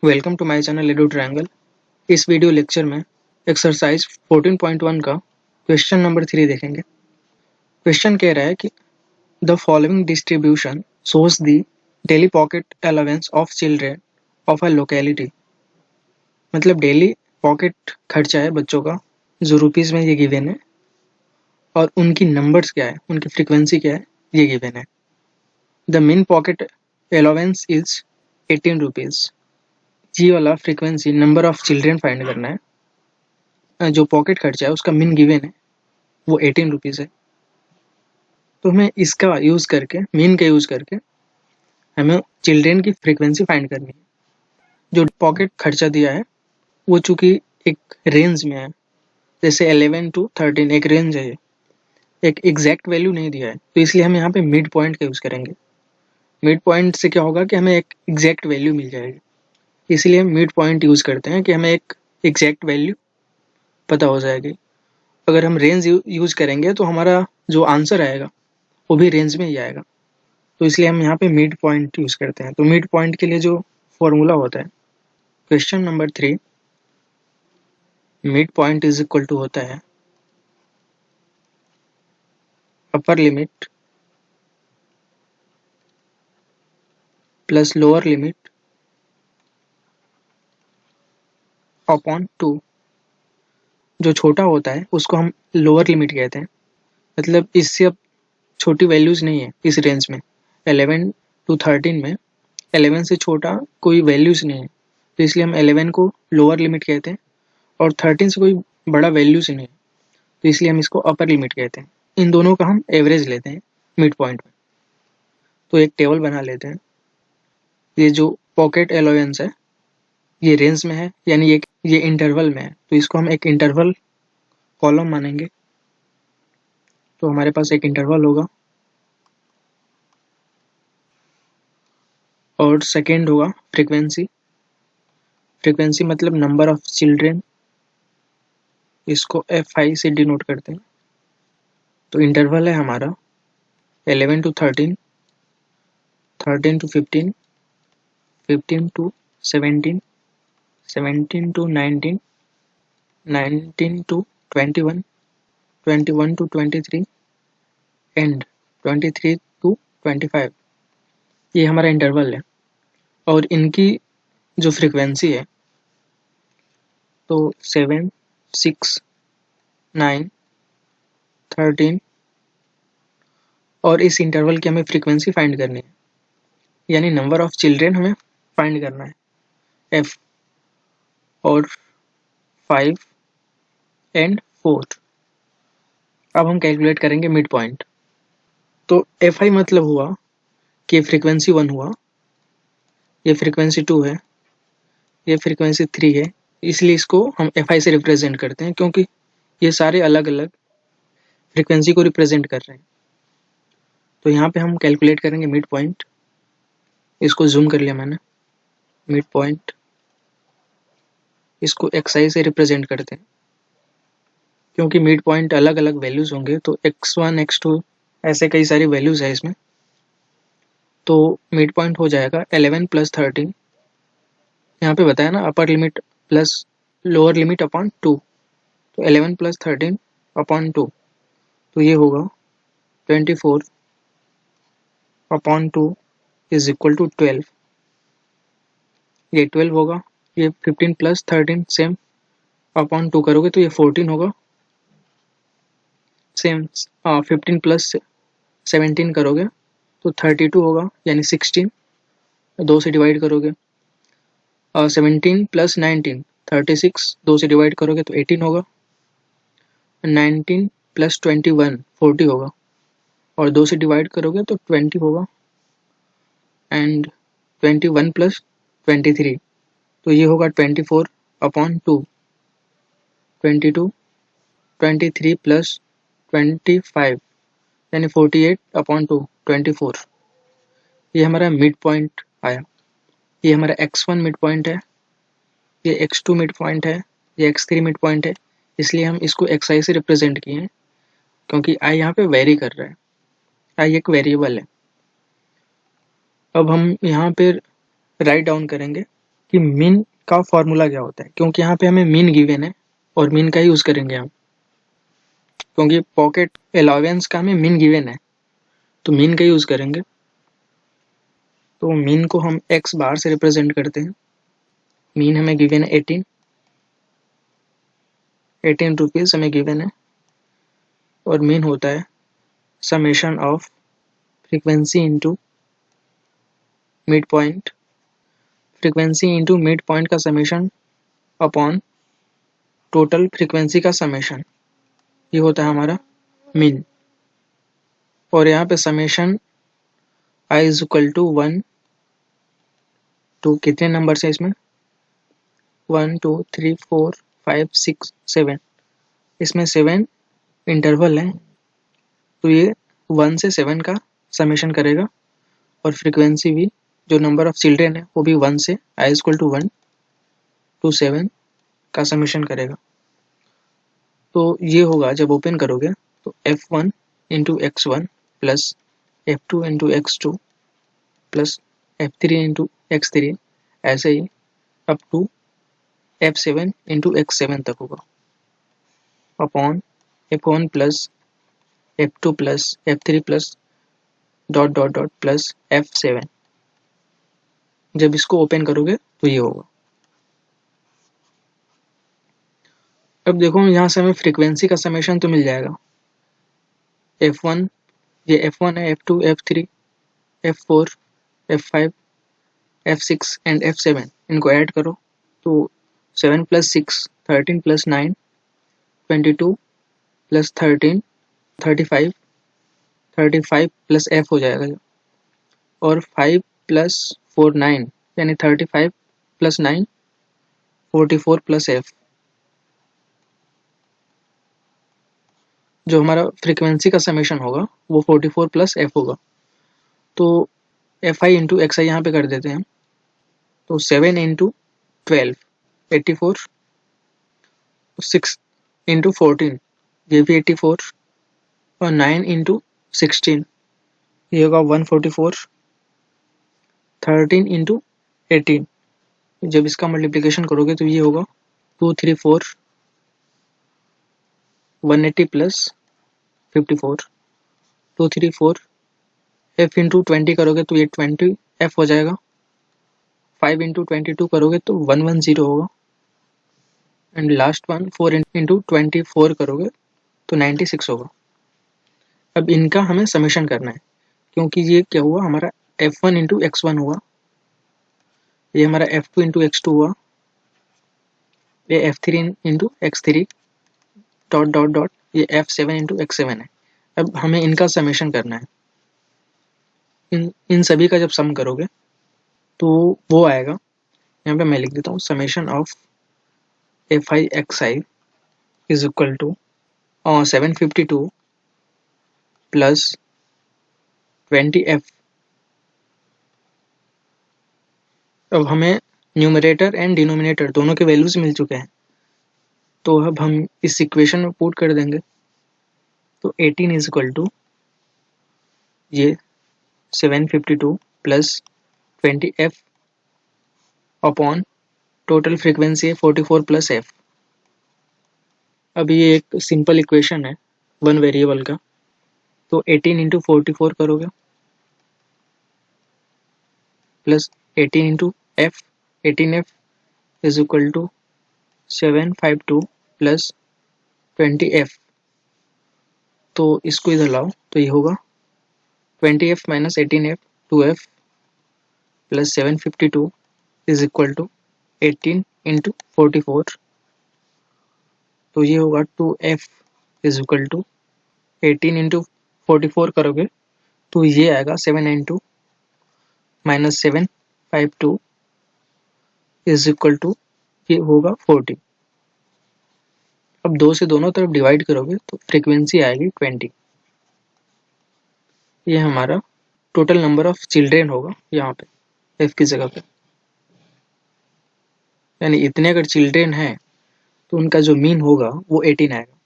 Welcome to my channel edu triangle. इस video lecture में exercise 14.1 का क्वेश्चन नंबर 3 देखेंगे। क्वेश्चन कह रहा है कि the following distribution shows the daily pocket allowance of children of a locality. मतलब डेली पॉकेट खर्चा है बच्चों का जो रुपीज़ में ये गिवन है, और उनकी नंबर्स क्या है, उनकी फ्रीक्वेंसी क्या है, ये गिवन है। The mean pocket allowance is 18 rupees. ये वाला frequency number of children find करना है। जो पॉकेट खर्चा है उसका मीन गिवन है वो 18 रुपीज़ है। तो हमें इसका यूज़ करके, मीन का यूज़ करके हमें चिल्ड्रेन की फ्रीक्वेंसी फाइंड करनी है। जो पॉकेट खर्चा दिया है वो चूंकि एक रेंज में है, जैसे 11 to 13 एक रेंज है, ये एक एग्जैक्ट वैल्यू नहीं दिया है, तो इसलिए हम यहाँ पे मिड पॉइंट का यूज़ करेंगे। मिड पॉइंट से क्या होगा कि हमें एक एग्जैक्ट वैल्यू मिल जाएगी, इसलिए हम मिड पॉइंट यूज़ करते हैं कि हमें एक एग्जैक्ट वैल्यू पता हो जाएगी। अगर हम रेंज यूज़ करेंगे तो हमारा जो आंसर आएगा वो भी रेंज में ही आएगा, तो इसलिए हम यहाँ पे मिड पॉइंट यूज़ करते हैं। तो मिड पॉइंट के लिए जो फॉर्मूला होता है, question number 3, mid point is equal to होता है upper limit plus lower limit upon 2। जो छोटा होता है उसको हम लोअर लिमिट कहते हैं, मतलब इससे अब छोटी वैल्यूज़ नहीं है इस रेंज में। 11 to 13 में 11 से छोटा कोई वैल्यूज़ नहीं है, तो इसलिए हम 11 को लोअर लिमिट कहते हैं, और 13 से कोई बड़ा वैल्यूज़ नहीं है, तो इसलिए हम इसको अपर लिमिट कहते हैं। इन दोनों का हम एवरेज लेते हैं मिड पॉइंट में। तो एक टेबल बना लेते हैं। ये जो पॉकेट अलाउंस है ये रेंज में है, यानी ये इंटरवल में है, तो इसको हम एक इंटरवल कॉलम मानेंगे। तो हमारे पास एक इंटरवल होगा, और सेकेंड होगा फ्रीक्वेंसी। फ्रीक्वेंसी मतलब नंबर ऑफ चिल्ड्रेन, इसको Fi से डिनोट करते हैं। तो इंटरवल है हमारा 11 to 13, 13 to 15, 15 to 17, 17 to 19, 19 to 21, 21 to 23 and 23 to 25। ये हमारा इंटरवल है, और इनकी जो फ्रीक्वेंसी है तो 7, 6, 9, 13, और इस इंटरवल की हमें फ्रीक्वेंसी फाइंड करनी है, यानी नंबर ऑफ चिल्ड्रेन हमें फाइंड करना है f, और 5 एंड 4। अब हम कैलकुलेट करेंगे मिड पॉइंट। तो Fi मतलब हुआ कि ये फ्रीक्वेंसी 1 हुआ, ये फ्रीक्वेंसी 2 है, ये फ्रीक्वेंसी 3 है, इसलिए इसको हम Fi से रिप्रेजेंट करते हैं, क्योंकि ये सारे अलग अलग फ्रीक्वेंसी को रिप्रेजेंट कर रहे हैं। तो यहाँ पे हम कैलकुलेट करेंगे मिड पॉइंट। इसको जूम कर लिया मैंने। मिड पॉइंट इसको xi से रिप्रेजेंट करते हैं, क्योंकि मिड पॉइंट अलग अलग वैल्यूज होंगे, तो x1 x2 ऐसे कई सारी वैल्यूज है इसमें। तो मिड पॉइंट हो जाएगा 11 + 13। यहाँ पे बताया ना अपर limit plus lower limit upon 2, तो 11 + 13 अपॉन 2, तो ये होगा 24 अपॉन 2 इज इक्वल टू 12। ये 12 होगा, ये 15 + 13 सेम अपॉन 2 करोगे तो ये 14 होगा, सेम 15 + 17 करोगे तो 32 होगा, यानी 16 2 से डिवाइड करोगे, और 17 + 19 36 2 से डिवाइड करोगे तो 18 होगा, 19 + 21 40 होगा, और 2 से डिवाइड करोगे तो 20 होगा, एंड 21 + 23 तो ये होगा 24 अपॉन 2, 22, 23 + 25 यानी 48 अपॉन 2, 24। ये हमारा मिड पॉइंट आया। ये हमारा x1 मिड पॉइंट है, ये x2 मिड पॉइंट है, ये x3 मिड पॉइंट है, इसलिए हम इसको xi से रिप्रेजेंट किए हैं, क्योंकि i यहाँ पे वेरी कर रहा है, i एक वेरिएबल है। अब हम यहाँ पे राइट डाउन करेंगे कि मीन का फॉर्मूला क्या होता है, क्योंकि यहाँ पे हमें मीन गिवन है और मीन का यूज करेंगे हम, क्योंकि पॉकेट अलाउंस का हमें मीन गिवन है तो मीन का यूज करेंगे। तो मीन को हम x बार से रिप्रेजेंट करते हैं। मीन हमें गिवन है 18 रुपीज हमें गिवन है, और मीन होता है summation of frequency into mid point, frequency into mid point का समेशन अपॉन टोटल फ्रीक्वेंसी का समेशन, ये होता है हमारा मीन। और यहाँ पे summation I is equal to 1 to कितने नंबर है इसमें, 1 2 3 4 5 6 7, इसमें 7 इंटरवल है, तो ये 1 से 7 का समेशन करेगा। और फ्रीक्वेंसी भी, जो नंबर ऑफ चिल्ड्रेन है वो भी 1 से आई इक्वल टू 1 टू 7 का समेशन करेगा। तो ये होगा जब ओपन करोगे तो f1 into x1 plus f2 into x2 plus f3 into x3, ऐसे ही up to f7 into x7 तक होगा, upon f1 plus f2 plus f3 plus dot dot dot plus f7। जब इसको ओपन करोगे तो ये होगा। अब देखो यहाँ से हमें फ्रीक्वेंसी का समेशन तो मिल जाएगा, f1, ये f1 है, f2 f3 f4 f5 f6 and f7, इनको ऐड करो तो 7 plus 6 13 plus 9 22 plus 13 35 35 plus f हो जाएगा, और 5 प्लस 4 9, यानी 35 प्लस 9 44 प्लस f। जो हमारा फ्रीक्वेंसी का समेशन होगा वो 44 प्लस f होगा। तो fi इंटू एक्स आई यहाँ पे कर देते हैं, तो 7 इंटू 12 84, 6 इंटू 14 ये भी 84, और 9 इंटू 16 ये होगा 144, 13 इंटू 18, जब इसका मल्टीप्लिकेशन करोगे तो ये होगा 234 180 प्लस 54 234, f इंटू 20 करोगे तो ये 20 f हो जाएगा, 5 इंटू 22 करोगे तो 110 होगा, एंड लास्ट वन 4 इंटू 24 करोगे तो 96 होगा। अब इनका हमें समेशन करना है, क्योंकि ये क्या हुआ हमारा f1 इंटू x1 हुआ, ये हमारा f2 इंटू x2 हुआ, ये f3 into x3 dot dot dot, ये f7 इंटू x7 है। अब हमें इनका समेशन करना है। इन सभी का जब सम करोगे तो वो आएगा, यहाँ पे मैं लिख देता हूँ summation of F I X I is equal to 752 plus 20f। अब हमें न्यूमरेटर एंड डिनोमिनेटर दोनों के वैल्यूज मिल चुके हैं, तो अब हम इस इक्वेशन में पुट कर देंगे। तो 18 इज इक्वल टू ये 752 plus 20f upon total frequency है 44 प्लस f। अब ये एक सिंपल इक्वेशन है वन वेरिएबल का, तो 18 इंटू 44 करोगे plus 18 into f, 18f is equal to 752 plus 20f। तो इसको इधर लाओ तो ये होगा 20f minus 18f 2f plus 752 is equal to 18 into 44, तो ये होगा 2f is equal to 18 into 44 करोगे तो ये आएगा 792 माइनस 752 इज इक्वल टू ये होगा 40। अब 2 से दोनों तरफ डिवाइड करोगे तो फ्रीक्वेंसी आएगी 20। ये हमारा टोटल नंबर ऑफ चिल्ड्रेन होगा यहाँ पे f की जगह पे, यानी इतने अगर चिल्ड्रेन हैं तो उनका जो मीन होगा वो 18 आएगा।